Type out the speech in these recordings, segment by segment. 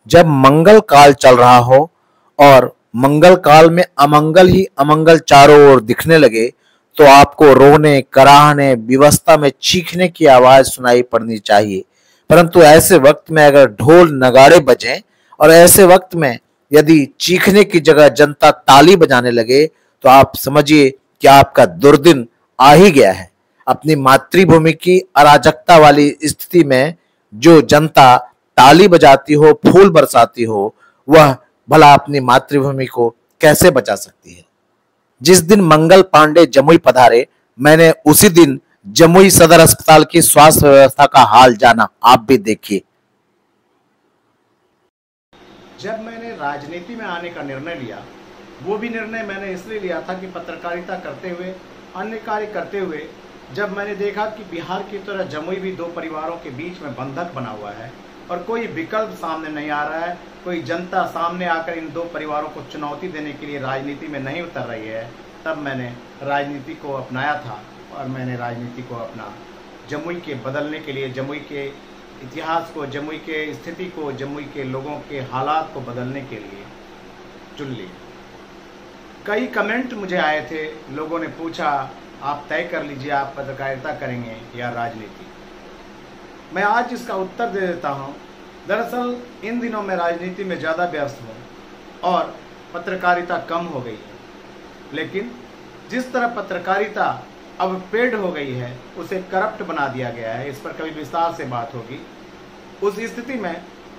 जब मंगल काल चल रहा हो और मंगल काल में अमंगल ही अमंगल चारों ओर दिखने लगे, तो आपको रोने, कराहने, विवस्ता में चीखने की आवाज सुनाई पड़नी चाहिए। परंतु ऐसे वक्त में अगर ढोल नगाड़े बजें और ऐसे वक्त में यदि चीखने की जगह जनता ताली बजाने लगे, तो आप समझिए कि आपका दुर्दिन आ ही गया है। अपनी मातृभूमि की अराजकता वाली स्थिति में जो जनता ताली बजाती हो, फूल बरसाती हो, वह भला अपनी मातृभूमि को कैसे बचा सकती है। जिस दिन मंगल पांडे जमुई पधारे, मैंने उसी दिन जमुई सदर अस्पताल की स्वास्थ्य व्यवस्था का हाल जाना। आप भी देखिए। जब मैंने राजनीति में आने का निर्णय लिया, वो भी निर्णय मैंने इसलिए लिया था कि पत्रकारिता करते हुए, अन्य कार्य करते हुए, जब मैंने देखा कि बिहार की तरह जमुई भी दो परिवारों के बीच में बंधक बना हुआ है और कोई विकल्प सामने नहीं आ रहा है, कोई जनता सामने आकर इन दो परिवारों को चुनौती देने के लिए राजनीति में नहीं उतर रही है, तब मैंने राजनीति को अपनाया था। और मैंने राजनीति को अपना जमुई के बदलने के लिए, जमुई के इतिहास को, जमुई के स्थिति को, जमुई के लोगों के हालात को बदलने के लिए चुन लिया। कई कमेंट मुझे आए थे, लोगों ने पूछा आप तय कर लीजिए आप पत्रकारिता करेंगे या राजनीति। मैं आज इसका उत्तर दे देता हूं। दरअसल इन दिनों मैं राजनीति में ज़्यादा व्यस्त हूं और पत्रकारिता कम हो गई है, लेकिन जिस तरह पत्रकारिता अब पेड हो गई है, उसे करप्ट बना दिया गया है। इस पर कभी विस्तार से बात होगी। उस स्थिति में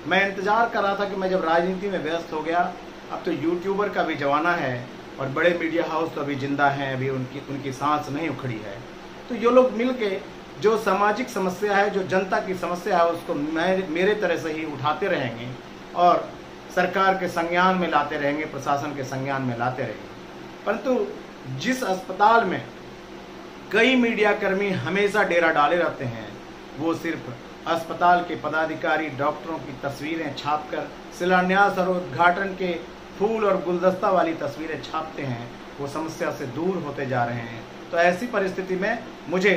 मैं इंतजार कर रहा था कि मैं जब राजनीति में व्यस्त हो गया, अब तो यूट्यूबर का भी जमाना है और बड़े मीडिया हाउस तो अभी जिंदा हैं, अभी उनकी सांस नहीं उखड़ी है, तो ये लोग मिलके जो सामाजिक समस्या है, जो जनता की समस्या है, उसको मेरे तरह से ही उठाते रहेंगे और सरकार के संज्ञान में लाते रहेंगे, प्रशासन के संज्ञान में लाते रहेंगे। परंतु जिस अस्पताल में कई मीडियाकर्मी हमेशा डेरा डाले रहते हैं, वो सिर्फ अस्पताल के पदाधिकारी, डॉक्टरों की तस्वीरें छापकर शिलान्यास और उद्घाटन के फूल और गुलदस्ता वाली तस्वीरें छापते हैं, वो समस्या से दूर होते जा रहे हैं। तो ऐसी परिस्थिति में मुझे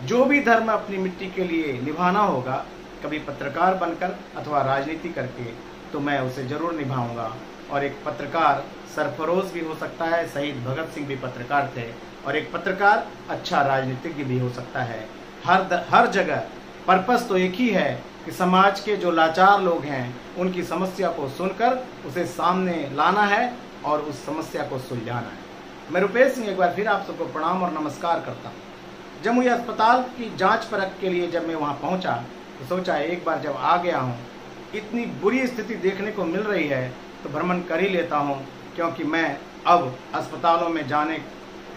जो भी धर्म अपनी मिट्टी के लिए निभाना होगा, कभी पत्रकार बनकर अथवा राजनीति करके, तो मैं उसे जरूर निभाऊंगा। और एक पत्रकार सरफरोश भी हो सकता है, शहीद भगत सिंह भी पत्रकार थे, और एक पत्रकार अच्छा राजनीतिज्ञ भी हो सकता है। हर जगह पर्पस तो एक ही है कि समाज के जो लाचार लोग हैं, उनकी समस्या को सुनकर उसे सामने लाना है और उस समस्या को सुलझाना है। मैं रुपेश सिंह एक बार फिर आप सबको प्रणाम और नमस्कार करता हूँ। जमुई अस्पताल की जांच परख के लिए जब मैं वहाँ पहुँचा, तो सोचा एक बार जब आ गया हूँ, इतनी बुरी स्थिति देखने को मिल रही है, तो भ्रमण कर ही लेता हूँ, क्योंकि मैं अब अस्पतालों में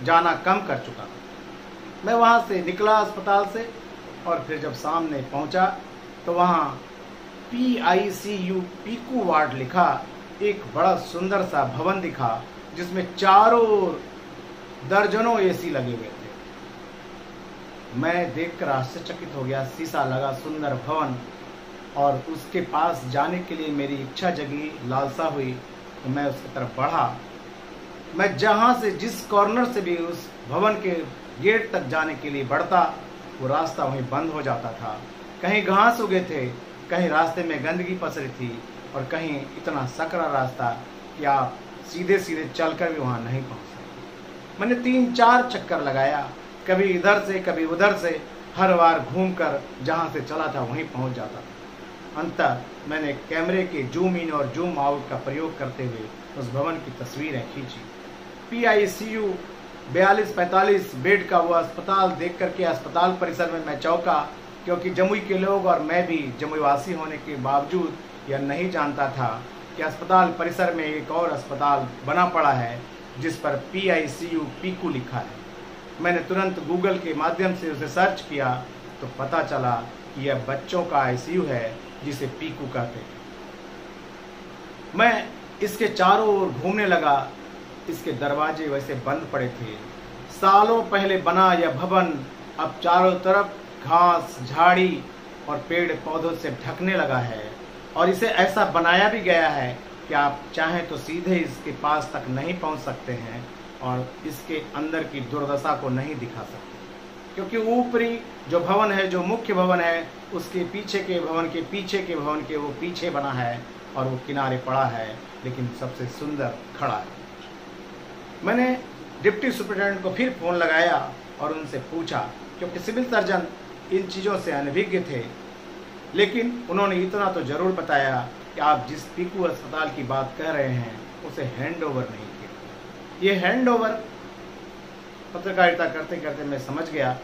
जाना कम कर चुका। मैं वहाँ से निकला अस्पताल से और फिर जब सामने पहुँचा तो वहाँ PICU पीकू वार्ड लिखा एक बड़ा सुंदर सा भवन दिखा, जिसमें चारों ओर दर्जनों AC लगे हुए थे। मैं देखकर आश्चर्यचकित हो गया। शीशा लगा सुंदर भवन, और उसके पास जाने के लिए मेरी इच्छा जगी, लालसा हुई, तो मैं उसकी तरफ बढ़ा। मैं जहाँ से, जिस कॉर्नर से भी उस भवन के गेट तक जाने के लिए बढ़ता, वो रास्ता वहीं बंद हो जाता था। कहीं घास उगे थे, कहीं रास्ते में गंदगी पसरी थी, और कहीं इतना सकरा रास्ता कि आप सीधे सीधे चलकर भी वहाँ नहीं पहुँच सकते। मैंने 3-4 चक्कर लगाया, कभी इधर से कभी उधर से, हर बार घूमकर जहाँ से चला था वहीं पहुँच जाता था। अंततः मैंने कैमरे के जूम इन और जूम आउट का प्रयोग करते हुए उस भवन की तस्वीरें खींची। PICU 42-45 बेड का वो अस्पताल देख करके अस्पताल परिसर में मैं चौंका, क्योंकि जमुई के लोग और मैं भी जमुई वासी होने के बावजूद यह नहीं जानता था कि अस्पताल परिसर में एक और अस्पताल बना पड़ा है जिस पर PICU पीकू लिखा है। मैंने तुरंत गूगल के माध्यम से उसे सर्च किया, तो पता चला कि यह बच्चों का ICU है जिसे पीकू कहते हैं। मैं इसके चारों ओर घूमने लगा। इसके दरवाजे वैसे बंद पड़े थे। सालों पहले बना यह भवन अब चारों तरफ घास, झाड़ी और पेड़ पौधों से ढकने लगा है, और इसे ऐसा बनाया भी गया है कि आप चाहें तो सीधे इसके पास तक नहीं पहुंच सकते हैं और इसके अंदर की दुर्दशा को नहीं दिखा सकते, क्योंकि ऊपरी जो भवन है, जो मुख्य भवन है, उसके पीछे के भवन के पीछे के भवन के वो पीछे बना है, और वो किनारे पड़ा है, लेकिन सबसे सुंदर खड़ा है। मैंने डिप्टी सुपरिटेंडेंट को फिर फ़ोन लगाया और उनसे पूछा, क्योंकि सिविल सर्जन इन चीज़ों से अनभिज्ञ थे, लेकिन उन्होंने इतना तो ज़रूर बताया कि आप जिस पीकू अस्पताल की बात कर रहे हैं उसे हैंड ओवर नहीं किया। ये हैंड ओवर पत्रकारिता करते करते मैं समझ गया,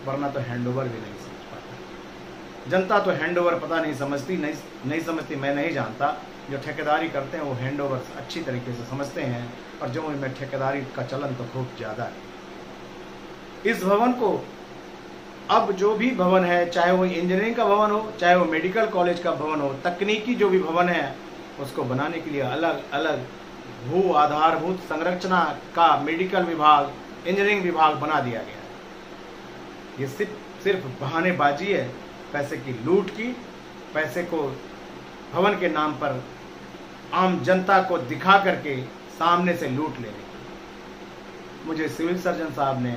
वरना तो हैंड ओवर भी नहीं समझ पाता। जनता तो हैंड ओवर पता नहीं समझती, नहीं समझती, मैं नहीं जानता। जो ठेकेदारी करते हैं वो हैंड ओवर अच्छी तरीके से समझते हैं, और जो में ठेकेदारी का चलन तो खूब ज़्यादा है। इस भवन को अब जो भी भवन है, चाहे वो इंजीनियरिंग का भवन हो, चाहे वो मेडिकल कॉलेज का भवन हो, तकनीकी जो भी भवन है, उसको बनाने के लिए अलग अलग भू आधारभूत संरचना का मेडिकल विभाग, इंजीनियरिंग विभाग बना दिया गया है। ये सिर्फ बहानेबाजी है, पैसे की लूट की, पैसे को भवन के नाम पर आम जनता को दिखा करके सामने से लूट लेने की। मुझे सिविल सर्जन साहब ने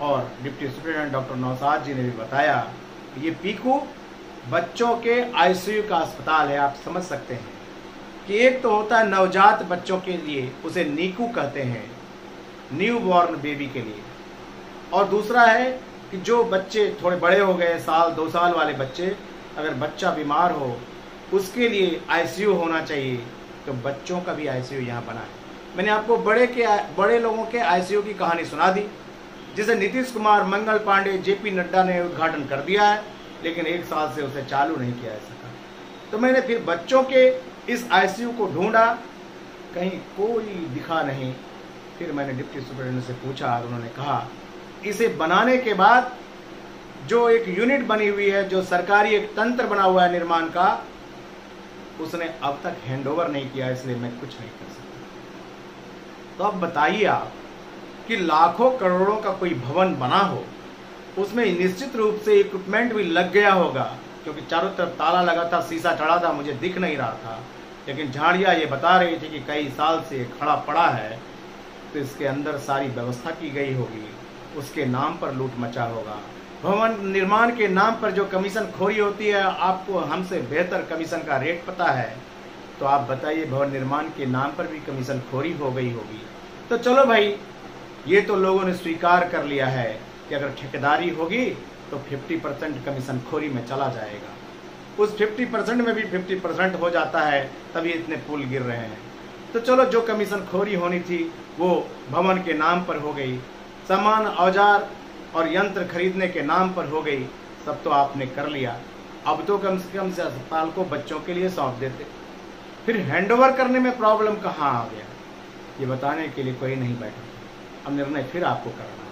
और डिप्टी सुपरिटेंडेंट डॉक्टर नौसाद जी ने भी बताया कि ये पीकू बच्चों के आईसीयू का अस्पताल है। आप समझ सकते हैं कि एक तो होता है नवजात बच्चों के लिए, उसे नीकू कहते हैं, न्यू बॉर्न बेबी के लिए, और दूसरा है कि जो बच्चे थोड़े बड़े हो गए, 1-2 साल वाले बच्चे, अगर बच्चा बीमार हो उसके लिए आईसीयू होना चाहिए, तो बच्चों का भी आईसीयू यहाँ बना है। मैंने आपको बड़े लोगों के आईसीयू की कहानी सुना दी, जिसे नीतीश कुमार, मंगल पांडे, जेपी नड्डा ने उद्घाटन कर दिया है, लेकिन 1 साल से उसे चालू नहीं किया जा सका। तो मैंने फिर बच्चों के इस आईसीयू को ढूंढा, कहीं कोई दिखा नहीं। फिर मैंने डिप्टी सुपरिटेंडेंट से पूछा, और उन्होंने कहा इसे बनाने के बाद जो एक यूनिट बनी हुई है, जो सरकारी एक तंत्र बना हुआ है निर्माण का, उसने अब तक हैंडओवर नहीं किया, इसलिए मैं कुछ नहीं कर सकता। तो अब बताइए आप कि लाखों करोड़ों का कोई भवन बना हो, उसमें निश्चित रूप से इक्विपमेंट भी लग गया होगा, क्योंकि चारों तरफ ताला लगा था, शीशा चढ़ा था, मुझे दिख नहीं रहा था, लेकिन झाड़ियाँ ये बता रही थी कि कई साल से खड़ा पड़ा है, तो इसके अंदर सारी व्यवस्था की गई होगी, उसके नाम पर लूट मचा होगा। भवन निर्माण के नाम पर जो कमीशन खोरी होती है, आपको हमसे बेहतर कमीशन का रेट पता है, तो आप बताइए भवन निर्माण के नाम पर भी कमीशन खोरी हो गई होगी। तो चलो भाई, ये तो लोगों ने स्वीकार कर लिया है कि अगर ठेकेदारी होगी तो 50% कमीशन खोरी में चला जाएगा। उस 50% में भी 50% हो जाता है, तभी इतने पुल गिर रहे हैं। तो चलो, जो कमीशन खोरी होनी थी वो भवन के नाम पर हो गई, सामान, औजार और यंत्र खरीदने के नाम पर हो गई, सब तो आपने कर लिया। अब तो कम से कम से अस्पताल को बच्चों के लिए सौंप देते। फिर हैंडओवर करने में प्रॉब्लम कहाँ आ गया, ये बताने के लिए कोई नहीं बैठा। अब निर्णय फिर आपको करना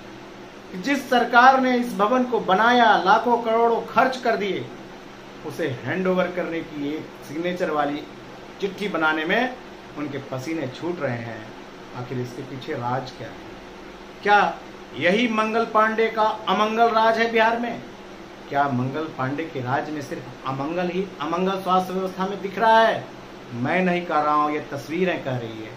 है। जिस सरकार ने इस भवन को बनाया, लाखों करोड़ों खर्च कर दिए, उसे हैंडओवर करने की एक सिग्नेचर वाली चिट्ठी बनाने में उनके पसीने छूट रहे हैं। आखिर इसके पीछे राज क्या है? क्या यही मंगल पांडे का अमंगल राज है बिहार में? क्या मंगल पांडे के राज्य में सिर्फ अमंगल ही अमंगल स्वास्थ्य व्यवस्था में दिख रहा है? मैं नहीं कह रहा हूँ, ये तस्वीरें कह रही है।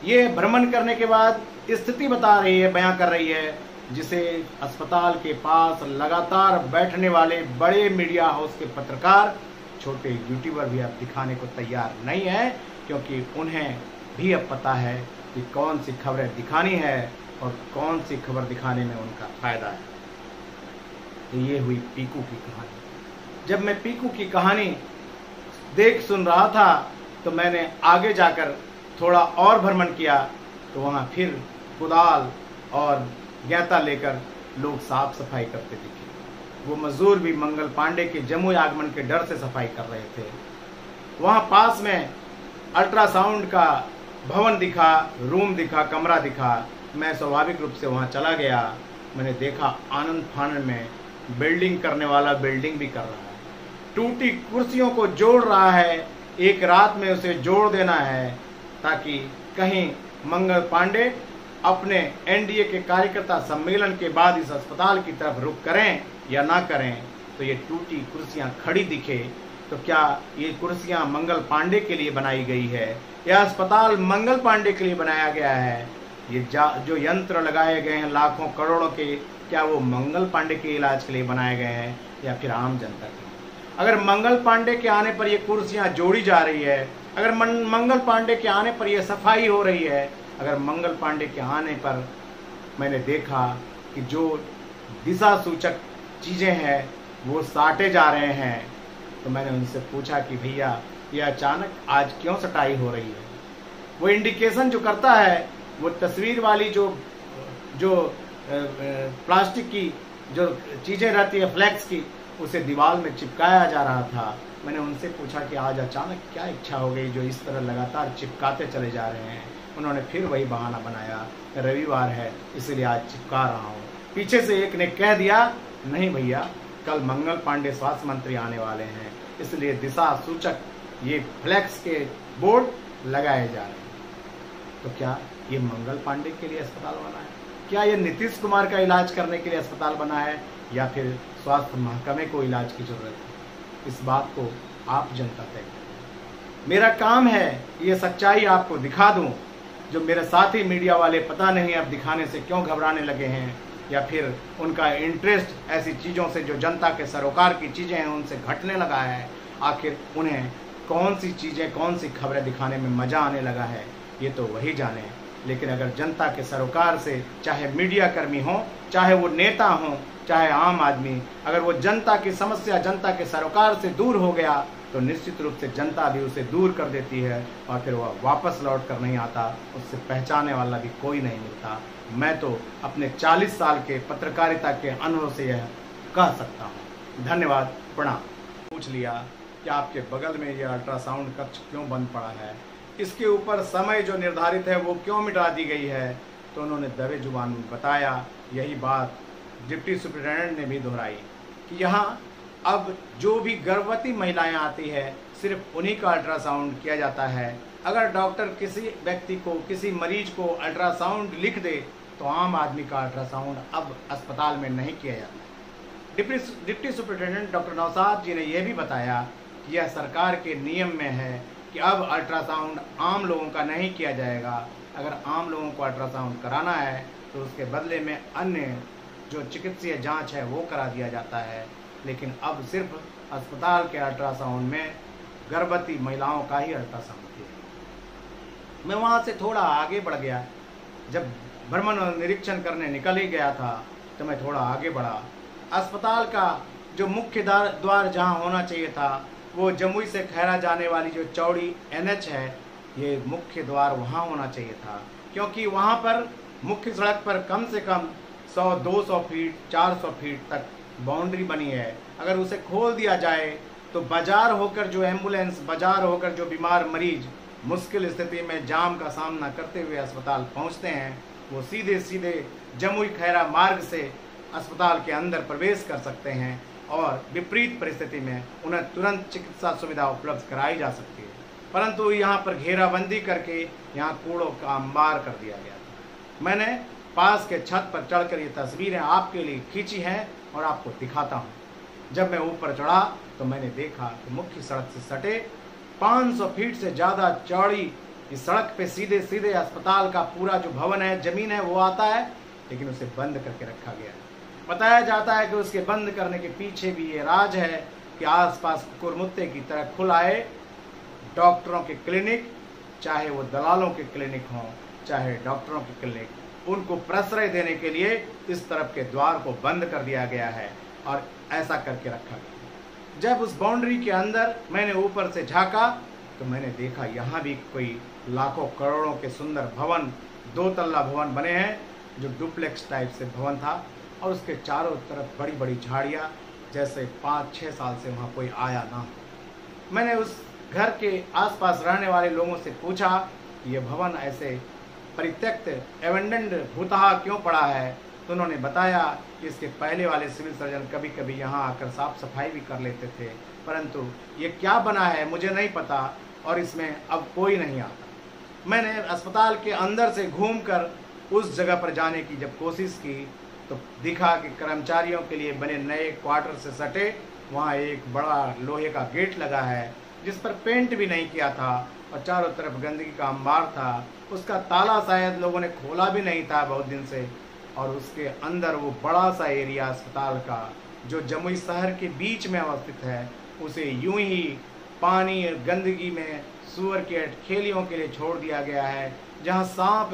ये भ्रमण करने के बाद स्थिति बता रही है, बयां कर रही है, जिसे अस्पताल के पास लगातार बैठने वाले बड़े मीडिया हाउस के पत्रकार, छोटे यूट्यूबर भी अब दिखाने को तैयार नहीं है, क्योंकि उन्हें भी अब पता है कि कौन सी खबरें दिखानी है और कौन सी खबर दिखाने में उनका फायदा है। तो ये हुई पीकू की कहानी। जब मैं पीकू की कहानी देख सुन रहा था, तो मैंने आगे जाकर थोड़ा और भ्रमण किया, तो वहाँ फिर कुदाल और गैता लेकर लोग साफ सफाई करते दिखे। वो मजदूर भी मंगल पांडे के जम्मू आगमन के डर से सफाई कर रहे थे। वहाँ पास में अल्ट्रासाउंड का भवन दिखा, रूम दिखा, कमरा दिखा। मैं स्वाभाविक रूप से वहाँ चला गया। मैंने देखा आनंद फानन में बिल्डिंग करने वाला बिल्डिंग भी कर रहा है, टूटी कुर्सियों को जोड़ रहा है। एक रात में उसे जोड़ देना है, ताकि कहीं मंगल पांडे अपने एनडीए के कार्यकर्ता सम्मेलन के बाद इस अस्पताल की तरफ रुख करें या ना करें, तो ये टूटी कुर्सियां खड़ी दिखे। तो क्या ये कुर्सियां मंगल पांडे के लिए बनाई गई है, या अस्पताल मंगल पांडे के लिए बनाया गया है? ये जो यंत्र लगाए गए हैं लाखों करोड़ों के, क्या वो मंगल पांडे के इलाज के लिए बनाए गए हैं या फिर आम जनता के? अगर मंगल पांडे के आने पर ये कुर्सियां जोड़ी जा रही है, अगर मंगल पांडे के आने पर यह सफाई हो रही है, अगर मंगल पांडे के आने पर मैंने देखा कि जो दिशा सूचक चीज़ें हैं वो साटे जा रहे हैं, तो मैंने उनसे पूछा कि भैया ये अचानक आज क्यों सटाई हो रही है। वो इंडिकेशन जो करता है, वो तस्वीर वाली जो जो प्लास्टिक की जो चीज़ें रहती है फ्लैक्स की, उसे दीवार में चिपकाया जा रहा था। मैंने उनसे पूछा कि आज अचानक क्या इच्छा हो गई जो इस तरह लगातार चिपकाते चले जा रहे हैं। उन्होंने फिर वही बहाना बनाया, रविवार है इसलिए आज चिपका रहा हूँ। पीछे से एक ने कह दिया, नहीं भैया कल मंगल पांडे स्वास्थ्य मंत्री आने वाले हैं, इसलिए दिशा सूचक ये फ्लैक्स के बोर्ड लगाए जा रहे हैं। तो क्या ये मंगल पांडे के लिए अस्पताल बना है? क्या ये नीतीश कुमार का इलाज करने के लिए अस्पताल बना है, या फिर स्वास्थ्य महकमे को इलाज की जरूरत है? इस बात को आप जनता तय करें। मेरा काम है ये सच्चाई आपको दिखा दूं। जो मेरे साथी मीडिया वाले पता नहीं अब दिखाने से क्यों घबराने लगे हैं, या फिर उनका इंटरेस्ट ऐसी चीज़ों से जो जनता के सरोकार की चीज़ें हैं उनसे घटने लगा है। आखिर उन्हें कौन सी चीज़ें, कौन सी खबरें दिखाने में मज़ा आने लगा है, ये तो वही जाने। लेकिन अगर जनता के सरोकार से, चाहे मीडिया कर्मी हो, चाहे वो नेता हो, चाहे आम आदमी, अगर वो जनता की समस्या, जनता के सरोकार से दूर हो गया तो निश्चित रूप से जनता भी उसे दूर कर देती है और फिर वह वापस लौट कर नहीं आता, उससे पहचाने वाला भी कोई नहीं मिलता। मैं तो अपने 40 साल के पत्रकारिता के अनुभव से यह कह सकता हूँ। धन्यवाद, प्रणाम। पूछ लिया कि आपके बगल में यह अल्ट्रासाउंड कक्ष क्यों बंद पड़ा है, इसके ऊपर समय जो निर्धारित है वो क्यों मिटा दी गई है, तो उन्होंने दबे जुबान में बताया। यही बात डिप्टी सुपरिटेंडेंट ने भी दोहराई कि यहाँ अब जो भी गर्भवती महिलाएं आती है सिर्फ उन्हीं का अल्ट्रासाउंड किया जाता है। अगर डॉक्टर किसी व्यक्ति को, किसी मरीज को अल्ट्रासाउंड लिख दे तो आम आदमी का अल्ट्रासाउंड अब अस्पताल में नहीं किया जाता। डिप्टी सुपरिटेंडेंट डॉक्टर नौशाद जी ने यह भी बताया कि यह सरकार के नियम में है कि अब अल्ट्रासाउंड आम लोगों का नहीं किया जाएगा। अगर आम लोगों को अल्ट्रासाउंड कराना है तो उसके बदले में अन्य जो चिकित्सीय जांच है वो करा दिया जाता है, लेकिन अब सिर्फ अस्पताल के अल्ट्रासाउंड में गर्भवती महिलाओं का ही अल्ट्रासाउंड किया। मैं वहाँ से थोड़ा आगे बढ़ गया। जब भ्रमण और निरीक्षण करने निकल ही गया था तो मैं थोड़ा आगे बढ़ा। अस्पताल का जो मुख्य द्वार जहाँ होना चाहिए था, वो जमुई से खैरा जाने वाली जो चौड़ी NH है, ये मुख्य द्वार वहाँ होना चाहिए था, क्योंकि वहाँ पर मुख्य सड़क पर कम से कम 100-200 फीट, 400 फीट तक बाउंड्री बनी है। अगर उसे खोल दिया जाए तो बाजार होकर जो एम्बुलेंस, बाजार होकर जो बीमार मरीज मुश्किल स्थिति में जाम का सामना करते हुए अस्पताल पहुंचते हैं, वो सीधे सीधे जमुई खैरा मार्ग से अस्पताल के अंदर प्रवेश कर सकते हैं और विपरीत परिस्थिति में उन्हें तुरंत चिकित्सा सुविधा उपलब्ध कराई जा सकती है। परंतु यहाँ पर घेराबंदी करके यहाँ कूड़ों का अंबार कर दिया गया था। मैंने पास के छत पर चढ़कर ये तस्वीरें आपके लिए खींची हैं और आपको दिखाता हूँ। जब मैं ऊपर चढ़ा तो मैंने देखा कि मुख्य सड़क से सटे 500 फीट से ज़्यादा चौड़ी इस सड़क पे सीधे सीधे अस्पताल का पूरा जो भवन है, जमीन है, वो आता है, लेकिन उसे बंद करके रखा गया है। बताया जाता है कि उसके बंद करने के पीछे भी ये राज है कि आसपास कुकुरमुत्ते की तरह खुल आए डॉक्टरों के क्लिनिक, चाहे वो दलालों के क्लिनिक हों, चाहे डॉक्टरों के क्लिनिक, उनको प्रश्रय देने के लिए इस तरफ के द्वार को बंद कर दिया गया है और ऐसा करके रखा गया। जब उस बाउंड्री के अंदर मैंने ऊपर से झांका तो मैंने देखा यहाँ भी कोई लाखों करोड़ों के सुंदर भवन, 2 तल्ला भवन बने हैं, जो डुप्लेक्स टाइप से भवन था, और उसके चारों तरफ बड़ी बड़ी झाड़ियाँ, जैसे 5-6 साल से वहाँ कोई आया ना हो। मैंने उस घर के आसपास रहने वाले लोगों से पूछा कि यह भवन ऐसे परित्यक्त, एवेंडेंड भूतहा क्यों पड़ा है, तो उन्होंने बताया कि इसके पहले वाले सिविल सर्जन कभी कभी यहाँ आकर साफ सफाई भी कर लेते थे, परंतु ये क्या बना है मुझे नहीं पता और इसमें अब कोई नहीं आता। मैंने अस्पताल के अंदर से घूमकर उस जगह पर जाने की जब कोशिश की तो दिखा कि कर्मचारियों के लिए बने नए क्वार्टर से सटे वहाँ एक बड़ा लोहे का गेट लगा है, जिस पर पेंट भी नहीं किया था और चारों तरफ गंदगी का अंबार था। उसका ताला शायद लोगों ने खोला भी नहीं था बहुत दिन से, और उसके अंदर वो बड़ा सा एरिया अस्पताल का जो जमुई शहर के बीच में अवस्थित है, उसे यूं ही पानी और गंदगी में सुअर के खेलियों के लिए छोड़ दिया गया है, जहाँ सांप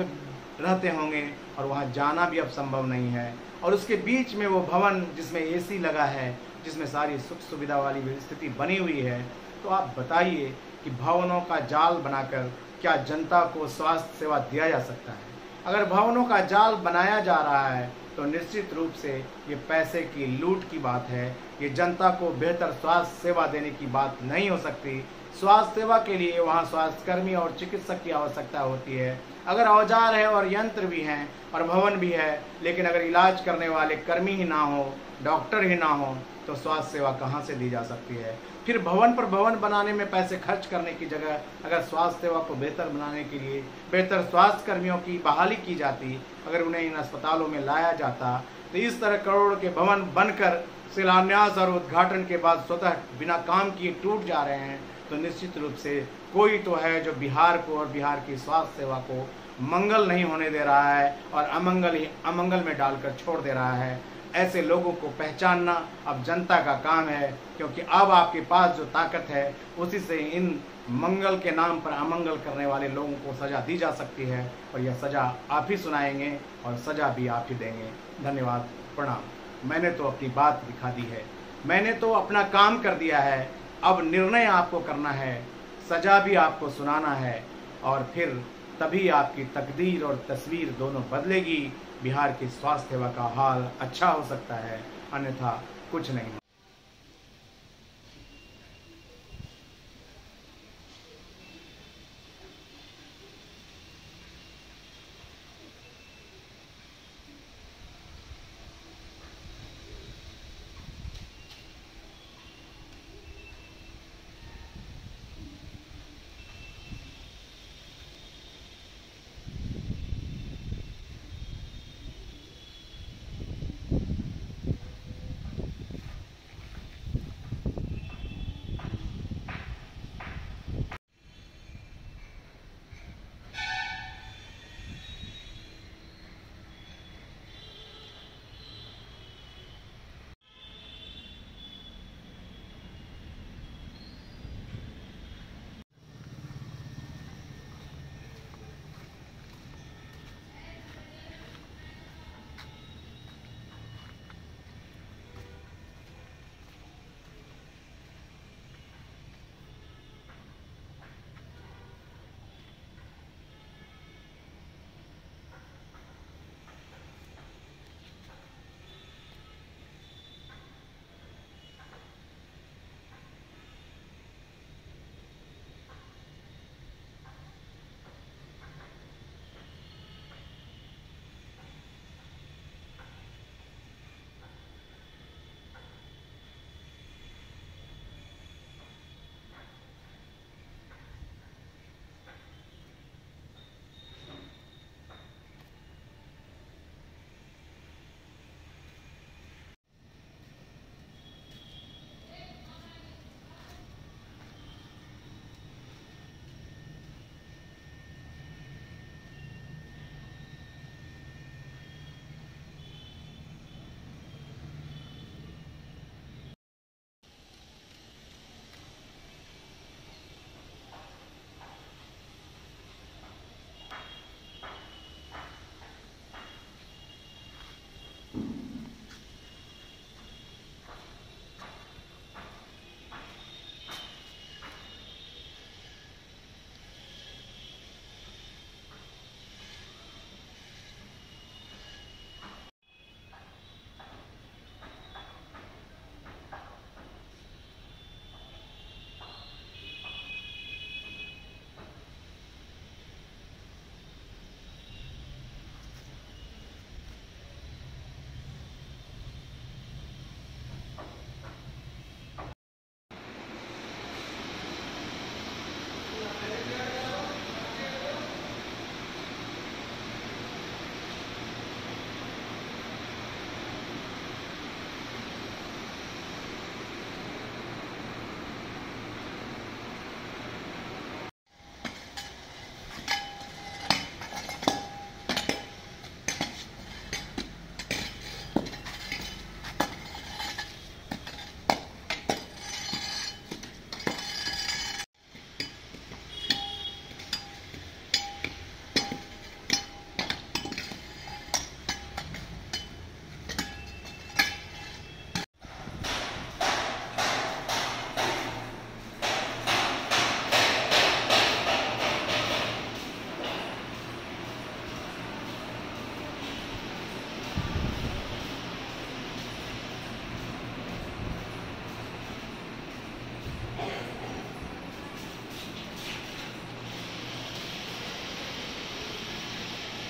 रहते होंगे और वहाँ जाना भी अब संभव नहीं है। और उसके बीच में वो भवन जिसमें एसी लगा है, जिसमें सारी सुख सुविधा वाली स्थिति बनी हुई है। तो आप बताइए कि भवनों का जाल बनाकर क्या जनता को स्वास्थ्य सेवा दिया जा सकता है? अगर भवनों का जाल बनाया जा रहा है तो निश्चित रूप से ये पैसे की लूट की बात है। ये जनता को बेहतर स्वास्थ्य सेवा देने की बात नहीं हो सकती। स्वास्थ्य सेवा के लिए वहाँ स्वास्थ्यकर्मी और चिकित्सक की आवश्यकता होती है। अगर औजार है और यंत्र भी हैं और भवन भी है, लेकिन अगर इलाज करने वाले कर्मी ही ना हो, डॉक्टर ही ना हो, तो स्वास्थ्य सेवा कहाँ से दी जा सकती है? फिर भवन पर भवन बनाने में पैसे खर्च करने की जगह अगर स्वास्थ्य सेवा को बेहतर बनाने के लिए बेहतर स्वास्थ्य कर्मियों की बहाली की जाती, अगर उन्हें इन अस्पतालों में लाया जाता, तो इस तरह करोड़ के भवन बनकर शिलान्यास और उद्घाटन के बाद स्वतः बिना काम किए टूट जा रहे हैं, तो निश्चित रूप से कोई तो है जो बिहार को और बिहार की स्वास्थ्य सेवा को मंगल नहीं होने दे रहा है और अमंगल ही अमंगल में डालकर छोड़ दे रहा है। ऐसे लोगों को पहचानना अब जनता का काम है, क्योंकि अब आपके पास जो ताकत है उसी से इन मंगल के नाम पर अमंगल करने वाले लोगों को सज़ा दी जा सकती है, और यह सज़ा आप ही सुनाएंगे और सज़ा भी आप ही देंगे। धन्यवाद, प्रणाम। मैंने तो अपनी बात दिखा दी है, मैंने तो अपना काम कर दिया है। अब निर्णय आपको करना है, सज़ा भी आपको सुनाना है, और फिर तभी आपकी तकदीर और तस्वीर दोनों बदलेगी। बिहार की स्वास्थ्य सेवा का हाल अच्छा हो सकता है, अन्यथा कुछ नहीं।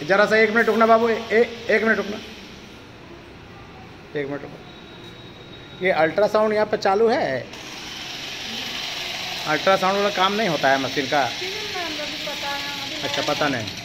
जरा सा 1 मिनट रुकना बाबू, 1 मिनट रुकना, 1 मिनट रुकना। ये अल्ट्रासाउंड यहाँ पर चालू है? अल्ट्रासाउंड वाला काम नहीं होता है मशीन का? अच्छा, पता नहीं।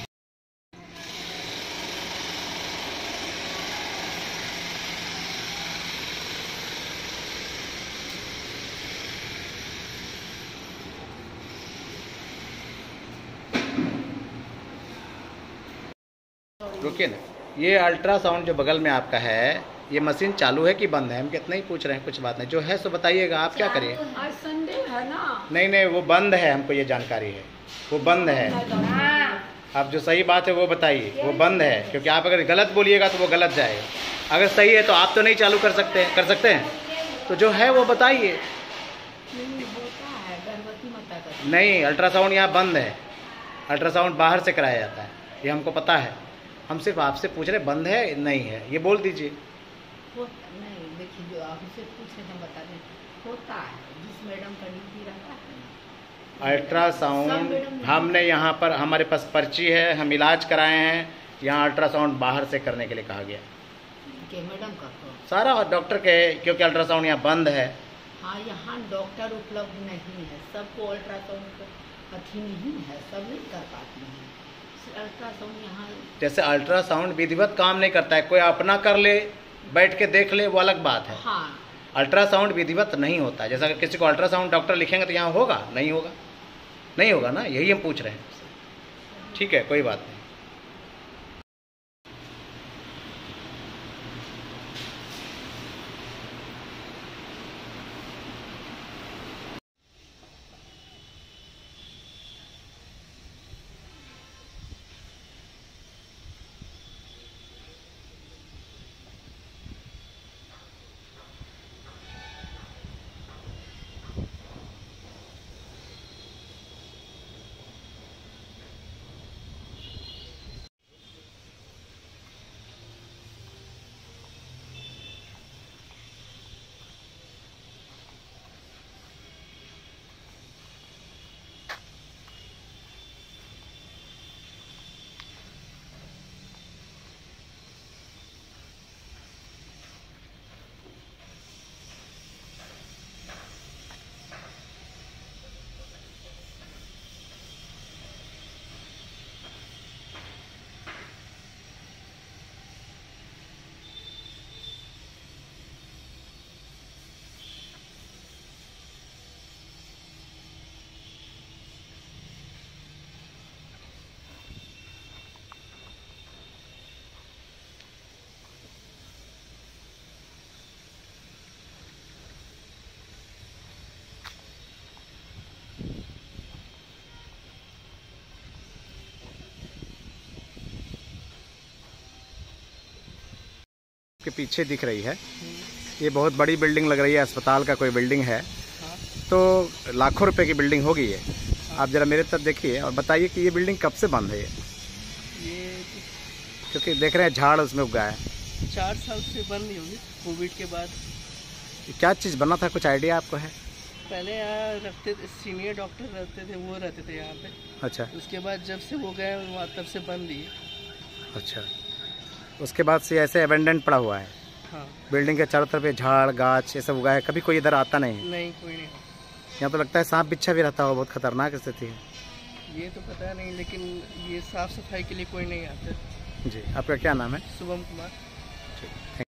रुकिए ना, ये अल्ट्रासाउंड जो बगल में आपका है, ये मशीन चालू है कि बंद है? हम कितना ही पूछ रहे हैं, कुछ बात नहीं, जो है सो बताइएगा। आप क्या करिए? आज संडे है ना। नहीं, वो बंद है, हमको ये जानकारी है, वो बंद है। आप जो सही बात है वो बताइए, वो बंद है, क्योंकि आप अगर गलत बोलिएगा तो वो गलत जाएगा। अगर सही है तो आप तो नहीं चालू कर सकते हैं, तो जो है वो बताइए। नहीं, अल्ट्रासाउंड यहाँ बंद है, अल्ट्रासाउंड बाहर से कराया जाता है, ये हमको पता है। हम सिर्फ आपसे पूछ रहे बंद है नहीं है, ये बोल दीजिए। नहीं, देखिए जो आप उससे पूछे हम बता दें, होता है, जिस मैडम का ड्यूटी रहता है। अल्ट्रासाउंड हमने यहाँ पर, हमारे पास पर्ची है, हम इलाज कराए हैं, यहाँ अल्ट्रासाउंड बाहर से करने के लिए कहा गया मैडम का तो सारा डॉक्टर के, क्योंकि अल्ट्रासाउंड यहाँ बंद है। हाँ, यहाँ डॉक्टर उपलब्ध नहीं है, सबको अल्ट्रासाउंड अथी नहीं है, सब नहीं कर पाती हैं अल्ट्रासाउंड यहाँ। जैसे अल्ट्रासाउंड विधिवत काम नहीं करता है, कोई अपना कर ले, बैठ के देख ले, वो अलग बात है। हाँ, अल्ट्रासाउंड विधिवत नहीं होता है। जैसा अगर किसी को अल्ट्रासाउंड डॉक्टर लिखेंगे तो यहाँ होगा? नहीं होगा, नहीं होगा ना, यही हम पूछ रहे हैं। ठीक है, कोई बात नहीं। के पीछे दिख रही है, ये बहुत बड़ी बिल्डिंग लग रही है, अस्पताल का कोई बिल्डिंग है। तो लाखों रुपए की बिल्डिंग होगी ये। आप जरा मेरे तरफ देखिए और बताइए कि ये बिल्डिंग कब से बंद है? ये क्योंकि देख रहे हैं झाड़ उसमें उगा है। 4 साल से बंद नहीं होगी, कोविड के बाद। क्या चीज़ बना था, कुछ आइडिया आपको है? पहले यहाँ रखते थे, सीनियर डॉक्टर रहते थे, वो रहते थे यहाँ पे। अच्छा, उसके बाद जब से वो गए वहाँ तब से बंद ही है। अच्छा, उसके बाद से ऐसे अबेंडेंट पड़ा हुआ है। हाँ, बिल्डिंग के चारों तरफ ये झाड़ गाछ ये सब उगा है, कभी कोई इधर आता नहीं? नहीं, कोई नहीं। यहाँ तो लगता है सांप बिच्छा भी रहता हो, बहुत खतरनाक स्थिति है। ये तो पता नहीं, लेकिन ये साफ सफाई के लिए कोई नहीं आता। जी, आपका क्या नाम है? शुभम कुमार। ठीक।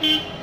धन्यवाद।